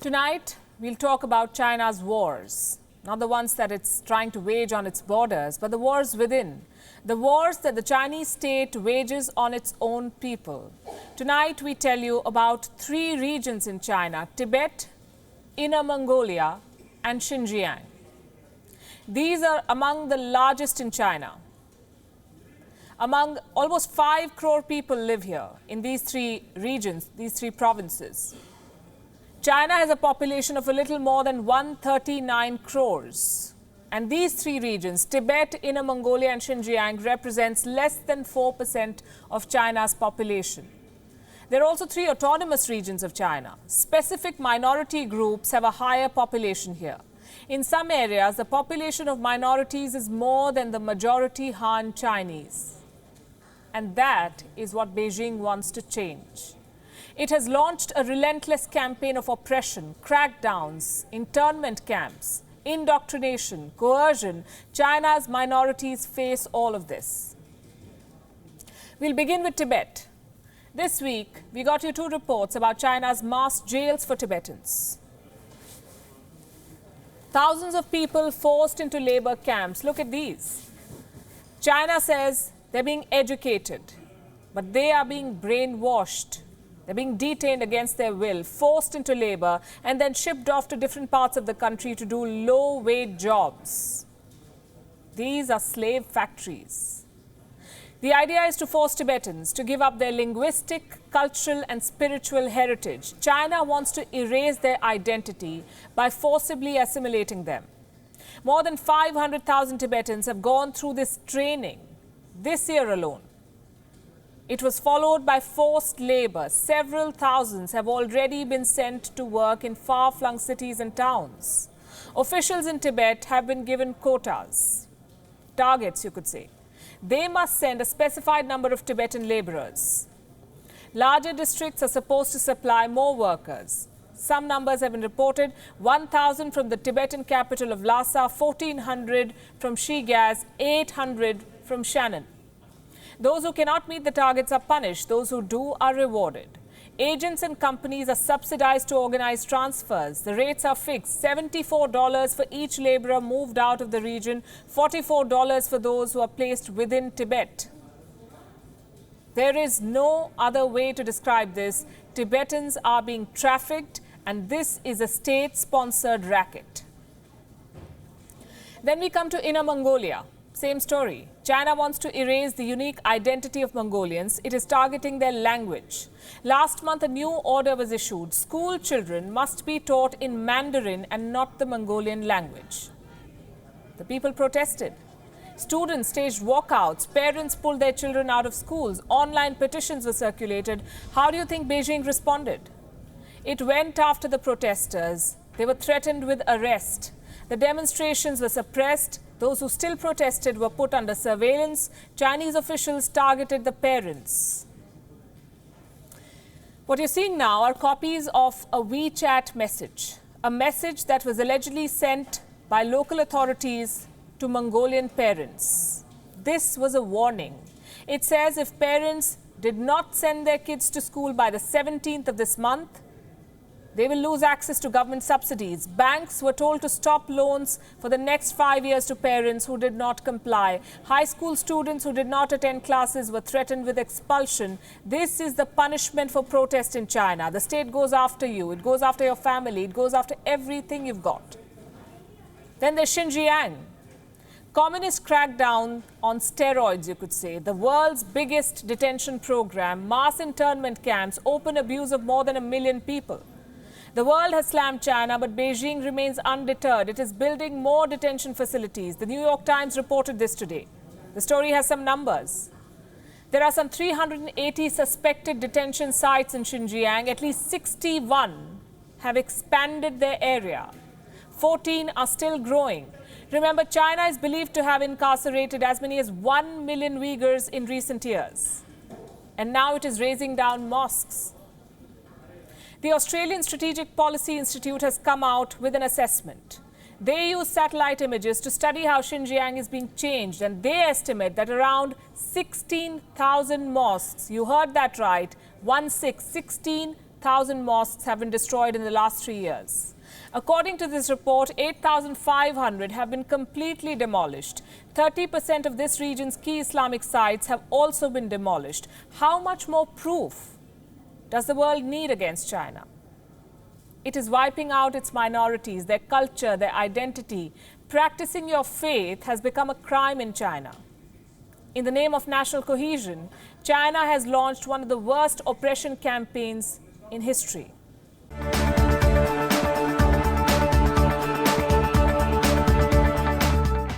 Tonight, we'll talk about China's wars. Not the ones that it's trying to wage on its borders, but the wars within. The wars that the Chinese state wages on its own people. Tonight, we tell you about 3 regions in China: Tibet, Inner Mongolia, and Xinjiang. These are among the largest in China. Among almost 5 crore people live here in these 3 regions, these 3 provinces. China has a population of a little more than 139 crores. And these 3 regions, Tibet, Inner Mongolia and Xinjiang, represents less than 4% of China's population. There are also 3 autonomous regions of China. Specific minority groups have a higher population here. In some areas, the population of minorities is more than the majority Han Chinese. And that is what Beijing wants to change. It has launched a relentless campaign of oppression, crackdowns, internment camps, indoctrination, coercion. China's minorities face all of this. We'll begin with Tibet. This week, we got you 2 reports about China's mass jails for Tibetans. Thousands of people forced into labor camps. Look at these. China says they're being educated, but they are being brainwashed. They're being detained against their will, forced into labor, and then shipped off to different parts of the country to do low-wage jobs. These are slave factories. The idea is to force Tibetans to give up their linguistic, cultural, and spiritual heritage. China wants to erase their identity by forcibly assimilating them. More than 500,000 Tibetans have gone through this training this year alone. It was followed by forced labor. Several thousands have already been sent to work in far-flung cities and towns. Officials in Tibet have been given quotas, targets you could say. They must send a specified number of Tibetan laborers. Larger districts are supposed to supply more workers. Some numbers have been reported: 1,000 from the Tibetan capital of Lhasa, 1,400 from Shigas, 800 from Shannon. Those who cannot meet the targets are punished. Those who do are rewarded. Agents and companies are subsidized to organize transfers. The rates are fixed: $74 for each laborer moved out of the region, $44 for those who are placed within Tibet. There is no other way to describe this. Tibetans are being trafficked, and this is a state-sponsored racket. Then we come to Inner Mongolia. Same story. China wants to erase the unique identity of Mongolians. It is targeting their language. Last month, a new order was issued. School children must be taught in Mandarin and not the Mongolian language. The people protested. Students staged walkouts. Parents pulled their children out of schools. Online petitions were circulated. How do you think Beijing responded? It went after the protesters. They were threatened with arrest. The demonstrations were suppressed. Those who still protested were put under surveillance. Chinese officials targeted the parents. What you're seeing now are copies of a WeChat message, a message that was allegedly sent by local authorities to Mongolian parents. This was a warning. It says if parents did not send their kids to school by the 17th of this month, they will lose access to government subsidies. Banks were told to stop loans for the next 5 years to parents who did not comply. High school students who did not attend classes were threatened with expulsion. This is the punishment for protest in China. The state goes after you. It goes after your family. It goes after everything you've got. Then there's Xinjiang. Communist crackdown on steroids, you could say. The world's biggest detention program, mass internment camps, open abuse of more than 1 million people. The world has slammed China, but Beijing remains undeterred. It is building more detention facilities. The New York Times reported this today. The story has some numbers. There are some 380 suspected detention sites in Xinjiang. At least 61 have expanded their area. 14 are still growing. Remember, China is believed to have incarcerated as many as 1 million Uyghurs in recent years. And now it is razing down mosques. The Australian Strategic Policy Institute has come out with an assessment. They use satellite images to study how Xinjiang is being changed, and they estimate that around 16,000 mosques, you heard that right, 16,000 1,000 mosques have been destroyed in the last 3 years. According to this report, 8,500 have been completely demolished. 30% of this region's key Islamic sites have also been demolished. How much more proof does the world need against China? It is wiping out its minorities, their culture, their identity. Practicing your faith has become a crime in China. In the name of national cohesion, China has launched one of the worst oppression campaigns in history.